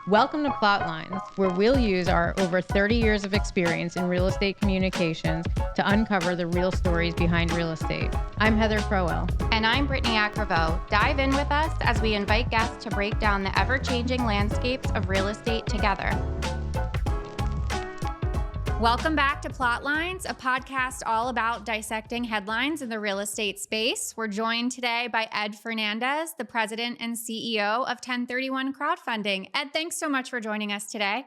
Welcome to PlotLines, where we'll use our over 30 years of experience in real estate communications to uncover the real stories behind real estate. I'm Heather Crowell. And I'm Britni Acriveau. Dive in with us as we invite guests to break down the ever-changing landscapes of real estate together. Welcome back to PlotLines, a podcast all about dissecting headlines in the real estate space. We're joined today by Ed Fernandez, the president and CEO of 1031 Crowdfunding. Ed, thanks so much for joining us today.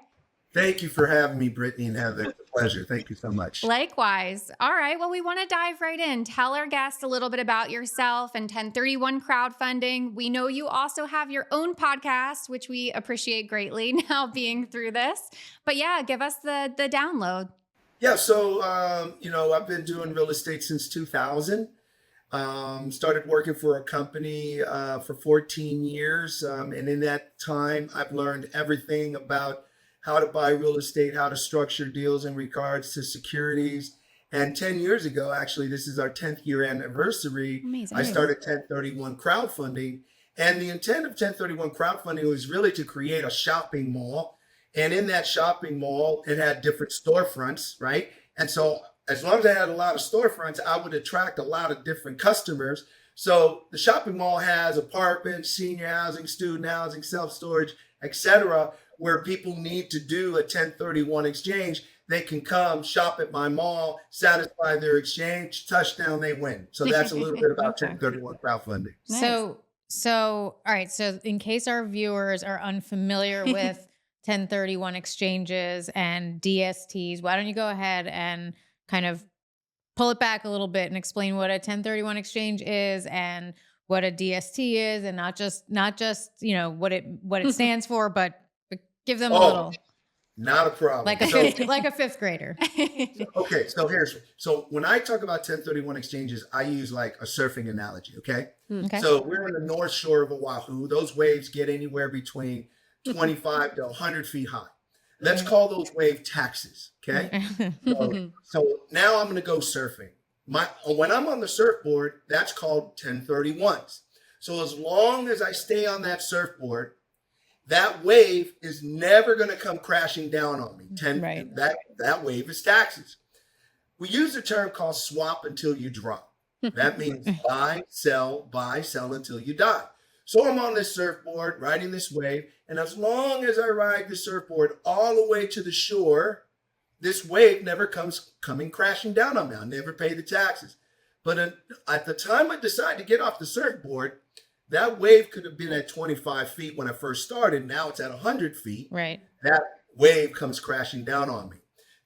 Thank you for having me, Britni and Heather. It's a pleasure. Thank you so much. Likewise. All right. Well, we want to dive right in. Tell our guests a little bit about yourself and 1031 Crowdfunding. We know you also have your own podcast, which we appreciate greatly now being through this. But yeah, give us the download. Yeah. So, I've been doing real estate since 2000. Started working for a company for 14 years. And in that time, I've learned everything about how to buy real estate, how to structure deals in regards to securities. And 10 years ago, actually, this is our 10th year anniversary. Amazing. I started 1031 Crowdfunding. And the intent of 1031 Crowdfunding was really to create a shopping mall. And in that shopping mall, it had different storefronts, right? And so as long as I had a lot of storefronts, I would attract a lot of different customers. So the shopping mall has apartments, senior housing, student housing, self-storage, etc., where people need to do a 1031 exchange. They can come shop at my mall, satisfy their exchange, touchdown, they win. So that's a little bit about 1031 crowdfunding. Nice. So, all right. So in case our viewers are unfamiliar with 1031 exchanges and DSTs, why don't you go ahead and kind of pull it back a little bit and explain what a 1031 exchange is and what a DST is, and not just what it stands for, but give them a little. Not a problem. Like a fifth grader. Okay, so when I talk about 1031 exchanges, I use like a surfing analogy, okay? Okay. So we're on the north shore of Oahu. Those waves get anywhere between 25 to 100 feet high. Let's call those wave taxes, okay? So now I'm going to go surfing. When I'm on the surfboard, that's called 1031s. So as long as I stay on that surfboard, that wave is never going to come crashing down on me. Right. That wave is taxes. We use a term called swap until you drop. That means buy, sell until you die. So I'm on this surfboard riding this wave, and as long as I ride the surfboard all the way to the shore, this wave never comes coming crashing down on me. I'll never pay the taxes. But at the time I decide to get off the surfboard, that wave could have been at 25 feet when I first started. Now it's at 100 feet. Right. That wave comes crashing down on me.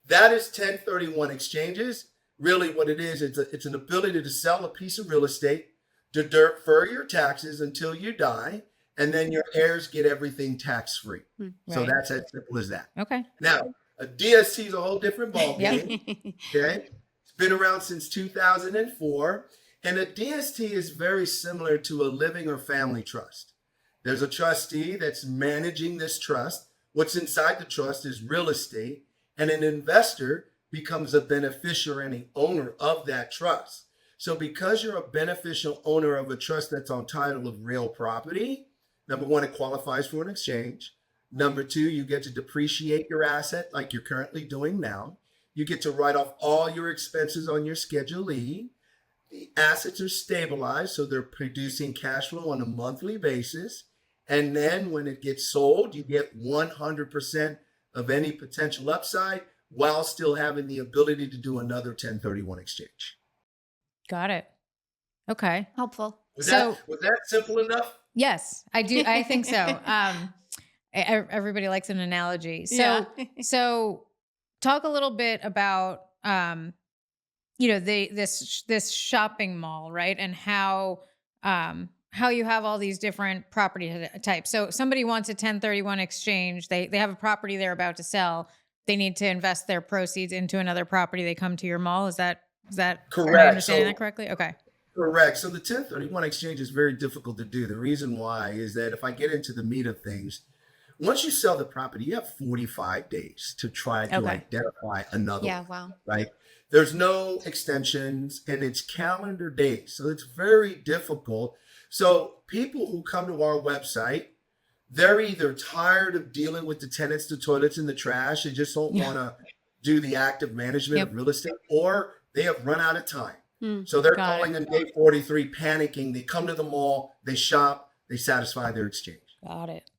That is 1031 exchanges. Really what it is, it's an ability to sell a piece of real estate, to defer your taxes until you die, and then your heirs get everything tax-free. Right. So that's as simple as that. Okay. Now, a DST is a whole different ballgame. Okay. It's been around since 2004. And a DST is very similar to a living or family trust. There's a trustee that's managing this trust. What's inside the trust is real estate, and an investor becomes a beneficiary and owner of that trust. So because you're a beneficial owner of a trust that's on title of real property, number one, it qualifies for an exchange. Number two, you get to depreciate your asset like you're currently doing now. You get to write off all your expenses on your Schedule E. The assets are stabilized, so they're producing cash flow on a monthly basis. And then when it gets sold, you get 100% of any potential upside while still having the ability to do another 1031 exchange. Got it. Okay. Helpful. Was that simple enough? Yes, I do. I think so. Everybody likes an analogy. So talk a little bit about, this shopping mall, right? And how you have all these different property types. So somebody wants a 1031 exchange. They have a property they're about to sell. They need to invest their proceeds into another property. They come to your mall. Is that correct? Am I understanding that correctly? Okay. Correct. So the 1031 exchange is very difficult to do. The reason why is that if I get into the meat of things, once you sell the property, you have 45 days to try to identify another one. Wow. Right? There's no extensions, and it's calendar days. So it's very difficult. So people who come to our website, they're either tired of dealing with the tenants, the toilets, and the trash, and just don't want to do the active management of real estate, or they have run out of time. So they're calling on day 43, panicking. They come to the mall, they shop, they satisfy their exchange. Got it.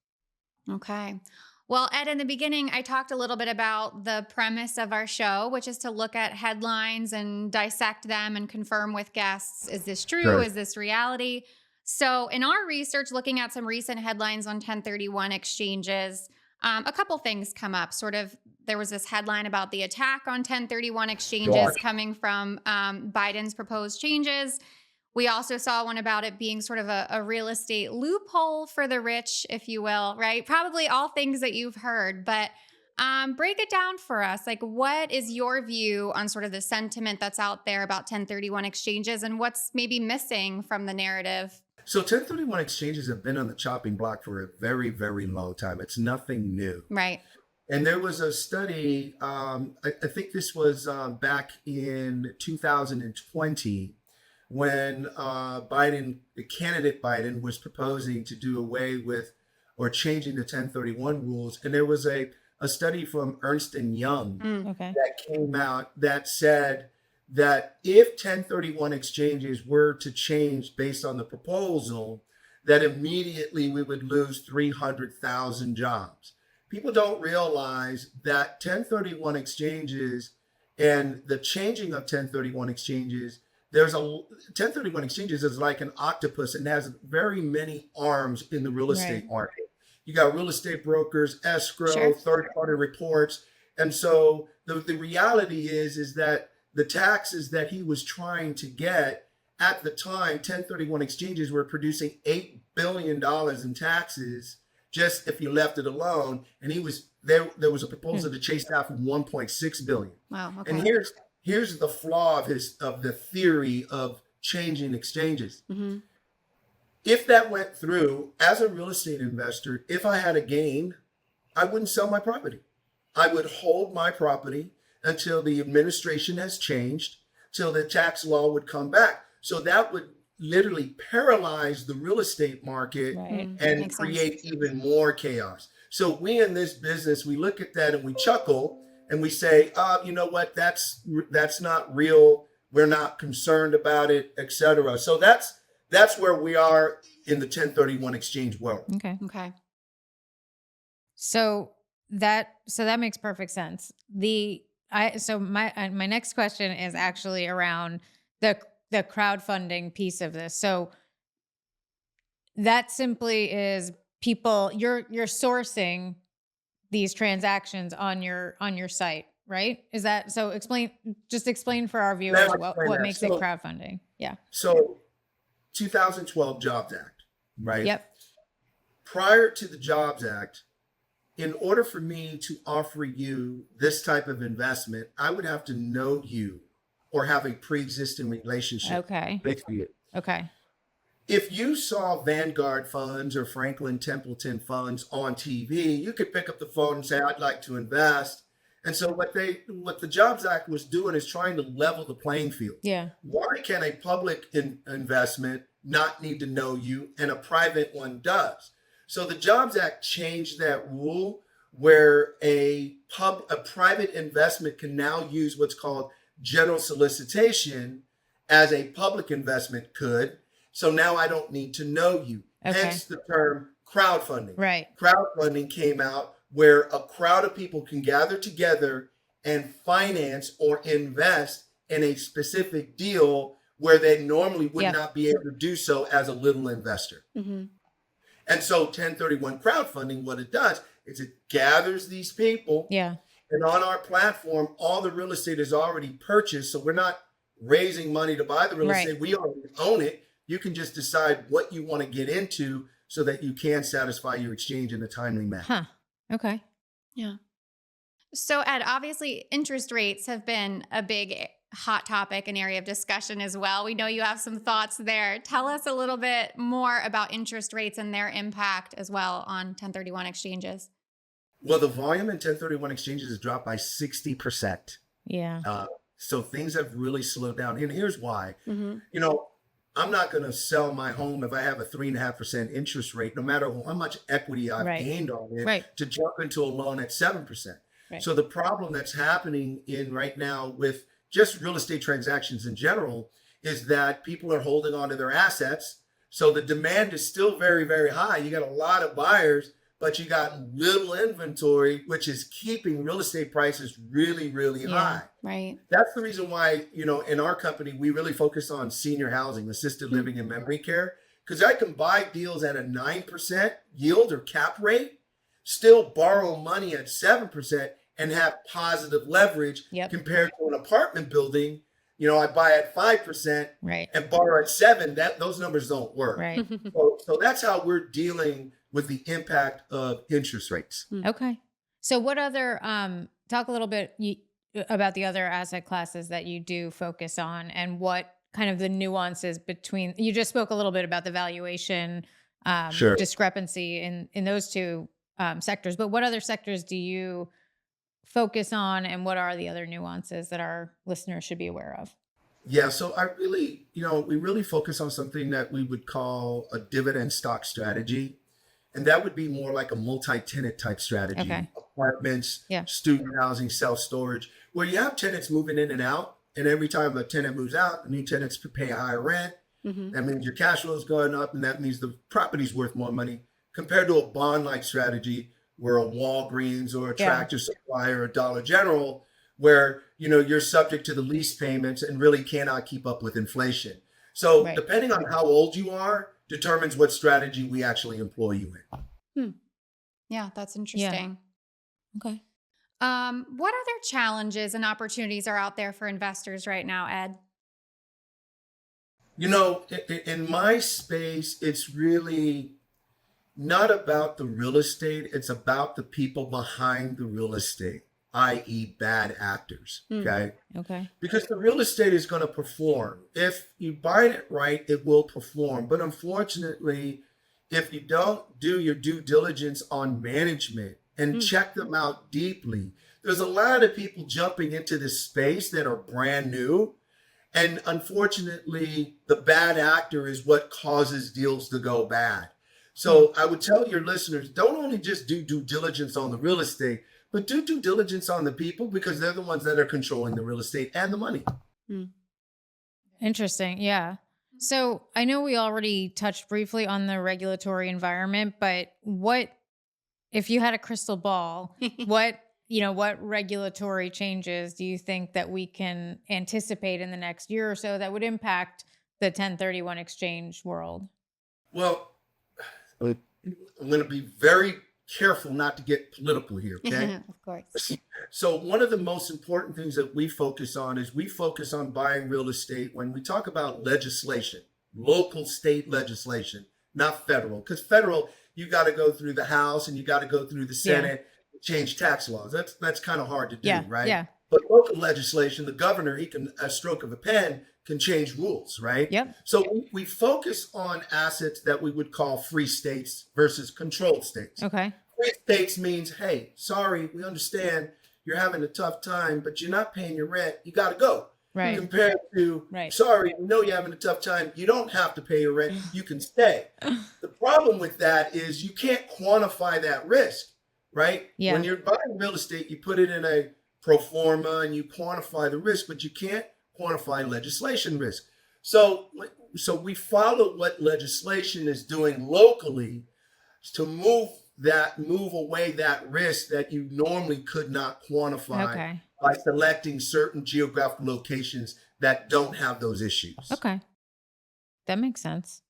Okay. Well, Ed, in the beginning, I talked a little bit about the premise of our show, which is to look at headlines and dissect them and confirm with guests, is this true? Sure. Is this reality? So in our research, looking at some recent headlines on 1031 exchanges, a couple things come up. Sort of, there was this headline about the attack on 1031 exchanges coming from Biden's proposed changes. We also saw one about it being sort of a real estate loophole for the rich, if you will, right? Probably all things that you've heard, but break it down for us. Like, what is your view on sort of the sentiment that's out there about 1031 exchanges and what's maybe missing from the narrative? So 1031 exchanges have been on the chopping block for a very, very long time. It's nothing new. Right. And there was a study, I think this was back in 2020, when the candidate Biden was proposing to do away with or changing the 1031 rules. And there was a study from Ernst & Young that came out that said that if 1031 exchanges were to change based on the proposal, that immediately we would lose 300,000 jobs. People don't realize that 1031 exchanges and the changing of 1031 exchanges, 1031 exchanges is like an octopus and has very many arms in the real estate market. You got real estate brokers, escrow, third-party reports. And so the reality is that the taxes that he was trying to get at the time, 1031 exchanges were producing $8 billion in taxes just if you left it alone. And there was a proposal to chase that from 1.6 billion. Wow. Okay. And here's the flaw of the theory of changing exchanges. Mm-hmm. If that went through, as a real estate investor, if I had a gain, I wouldn't sell my property. I would hold my property until the administration has changed, till the tax law would come back. So that would literally paralyze the real estate market and create even more chaos. So we in this business, we look at that and we chuckle and we say, you know what, that's not real. We're not concerned about it, etc. So that's where we are in the 1031 exchange world. Okay. So that makes perfect sense. My next question is actually around the crowdfunding piece of this. So that simply is people, you're sourcing these transactions on your site, right? Is that so? Explain for our viewers what makes it crowdfunding. Yeah. So 2012 Jobs Act, right? Yep. Prior to the Jobs Act, in order for me to offer you this type of investment, I would have to know you or have a pre-existing relationship. With you. Okay. If you saw Vanguard funds or Franklin Templeton funds on TV, you could pick up the phone and say, I'd like to invest. And so what the Jobs Act was doing is trying to level the playing field. Yeah. Why can a public investment not need to know you and a private one does? So the Jobs Act changed that rule where a private investment can now use what's called general solicitation as a public investment could. So now I don't need to know you. Hence the term crowdfunding. Right. Crowdfunding came out where a crowd of people can gather together and finance or invest in a specific deal where they normally would not be able to do so as a little investor. Mm-hmm. And so 1031 crowdfunding, what it does is it gathers these people. Yeah. And on our platform, all the real estate is already purchased. So we're not raising money to buy the real estate. We already own it. You can just decide what you want to get into so that you can satisfy your exchange in a timely manner. Huh. Okay. Yeah. So Ed, obviously interest rates have been a big hot topic and area of discussion as well. We know you have some thoughts there. Tell us a little bit more about interest rates and their impact as well on 1031 exchanges. Well, the volume in 1031 exchanges has dropped by 60%. Yeah. So things have really slowed down. And here's why. Mm-hmm. You know, I'm not going to sell my home if I have a 3.5% interest rate, no matter how much equity I've Right. gained on it, Right. to jump into a loan at 7%. Right. So the problem that's happening in right now with just real estate transactions in general is that people are holding on to their assets. So the demand is still very, very high. You got a lot of buyers, but you got little inventory, which is keeping real estate prices really, really high. Right. That's the reason why, in our company, we really focus on senior housing, assisted living, and memory care, because I can buy deals at a 9% yield or cap rate, still borrow money at 7%, and have positive leverage compared to an apartment building. I buy at 5% and borrow at 7%. Those numbers don't work. Right. So that's how we're dealing with the impact of interest rates. Okay. So what other, talk a little bit about the other asset classes that you do focus on, and what kind of the nuances between, you just spoke a little bit about the valuation Sure. discrepancy in those two sectors, but what other sectors do you focus on, and what are the other nuances that our listeners should be aware of? Yeah, so we really focus on something that we would call a dividend stock strategy. And that would be more like a multi-tenant type strategy. Okay. Apartments, student housing, self-storage, where you have tenants moving in and out. And every time a tenant moves out, the new tenants pay a higher rent. That means your cash flow is going up, and that means the property's worth more money, compared to a bond-like strategy where a Walgreens or a Tractor Supply or a Dollar General, where you're subject to the lease payments and really cannot keep up with inflation. So depending on how old you are, determines what strategy we actually employ you in. Yeah, that's interesting. Yeah. Okay. What other challenges and opportunities are out there for investors right now, Ed? In my space, it's really not about the real estate. It's about the people behind the real estate, i.e. bad actors. Okay. Okay. Because the real estate is going to perform. If you buy it right, it will perform. But unfortunately, if you don't do your due diligence on management and check them out deeply, there's a lot of people jumping into this space that are brand new. And unfortunately, the bad actor is what causes deals to go bad. So I would tell your listeners, don't only just do due diligence on the real estate, but do due diligence on the people, because they're the ones that are controlling the real estate and the money. Interesting. Yeah. So I know we already touched briefly on the regulatory environment, but if you had a crystal ball, what regulatory changes do you think that we can anticipate in the next year or so that would impact the 1031 exchange world? Well, I'm going to be very careful not to get political here, okay? Of course. So one of the most important things that we focus on is we focus on buying real estate when we talk about legislation, local state legislation, not federal. Because federal, you got to go through the House and you got to go through the Senate, change tax laws. That's kind of hard to do, right? Yeah. But local legislation, the governor, he can, a stroke of a pen, can change rules, right? Yep. So we focus on assets that we would call free states versus controlled states. Okay. Free states means, hey, sorry, we understand you're having a tough time, but you're not paying your rent. You got to go. Right. Compared to, sorry, we know you're having a tough time. You don't have to pay your rent. You can stay. The problem with that is you can't quantify that risk, right? Yeah. When you're buying real estate, you put it in a pro forma and you quantify the risk, but you can't quantify legislation risk. So we follow what legislation is doing locally to move away that risk that you normally could not quantify by selecting certain geographical locations that don't have those issues. Okay. That makes sense.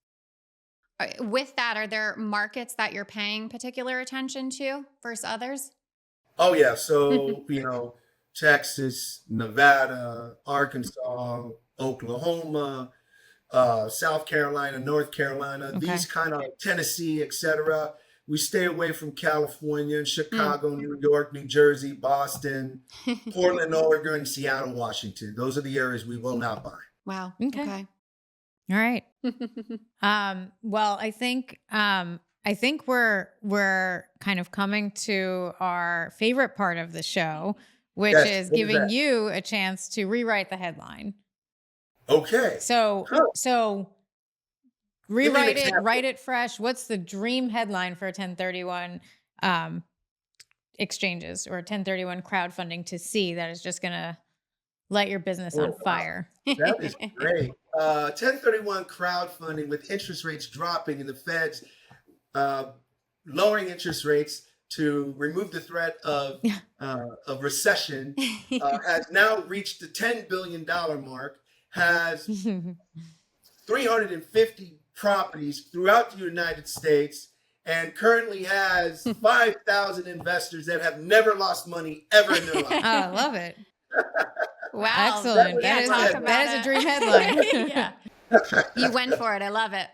With that, are there markets that you're paying particular attention to versus others? Oh, yeah. So, Texas, Nevada, Arkansas, Oklahoma, South Carolina, North Carolina, these kind of Tennessee, etc. We stay away from California, Chicago, New York, New Jersey, Boston, Portland, Oregon, Seattle, Washington. Those are the areas we will not buy. Wow. Okay. All right. Well, I think we're kind of coming to our favorite part of the show, which is giving you a chance to rewrite the headline. Okay. So Rewrite it, write it fresh. What's the dream headline for 1031 exchanges or 1031 crowdfunding to see that is just going to light your business on fire? That is great. 1031 crowdfunding with interest rates dropping and the Fed's lowering interest rates to remove the threat of recession has now reached the $10 billion mark, has 350 properties throughout the United States, and currently has 5,000 investors that have never lost money ever in their life. Oh, I love it. Wow. Excellent. That is a dream headline. Yeah. You went for it. I love it.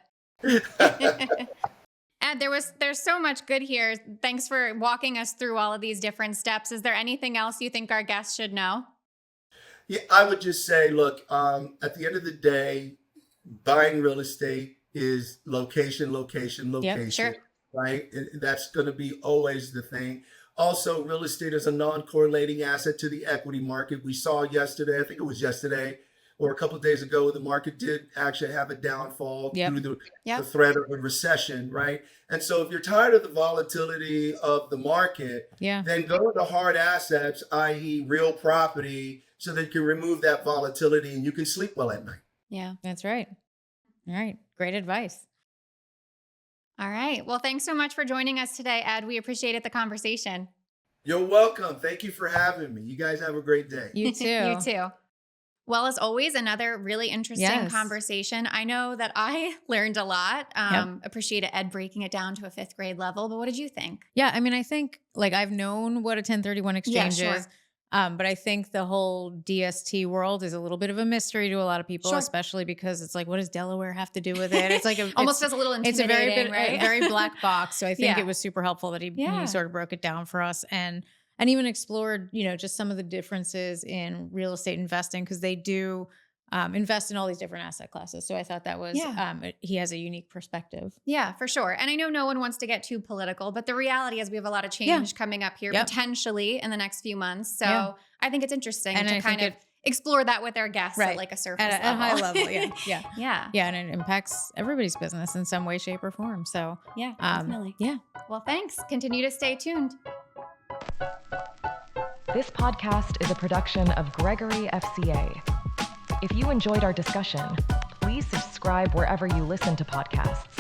Ed, there's so much good here. Thanks for walking us through all of these different steps. Is there anything else you think our guests should know? Yeah, I would just say, look, at the end of the day, buying real estate is location, Yep, sure. right? And that's going to be always the thing. Also, real estate is a non-correlating asset to the equity market. We saw yesterday, I think it was yesterday or a couple of days ago, the market did actually have a downfall through the threat of a recession, right? And so if you're tired of the volatility of the market, then go to the hard assets, i.e. real property, so that you can remove that volatility and you can sleep well at night. Yeah, that's right. All right. Great advice. All right. Well, thanks so much for joining us today, Ed. We appreciated the conversation. You're welcome. Thank you for having me. You guys have a great day. You too. You too. Well, as always, another really interesting conversation. I know that I learned a lot. Appreciated Ed breaking it down to a 5th grade level. But what did you think? Yeah. I mean, I think like I've known what a 1031 exchange is. But I think the whole DST world is a little bit of a mystery to a lot of people, especially because it's like, what does Delaware have to do with it? It's like almost as a little intimidating, a very black box. So I think it was super helpful that he sort of broke it down for us and even explored, just some of the differences in real estate investing because they do invest in all these different asset classes. So I thought that was, he has a unique perspective. Yeah, for sure. And I know no one wants to get too political, but the reality is we have a lot of change coming up here potentially in the next few months. So I think it's interesting to kind of explore that with our guests at like a surface level. At a high level. Yeah. And it impacts everybody's business in some way, shape, or form. So definitely. Yeah. Well, thanks. Continue to stay tuned. This podcast is a production of Gregory FCA. If you enjoyed our discussion, please subscribe wherever you listen to podcasts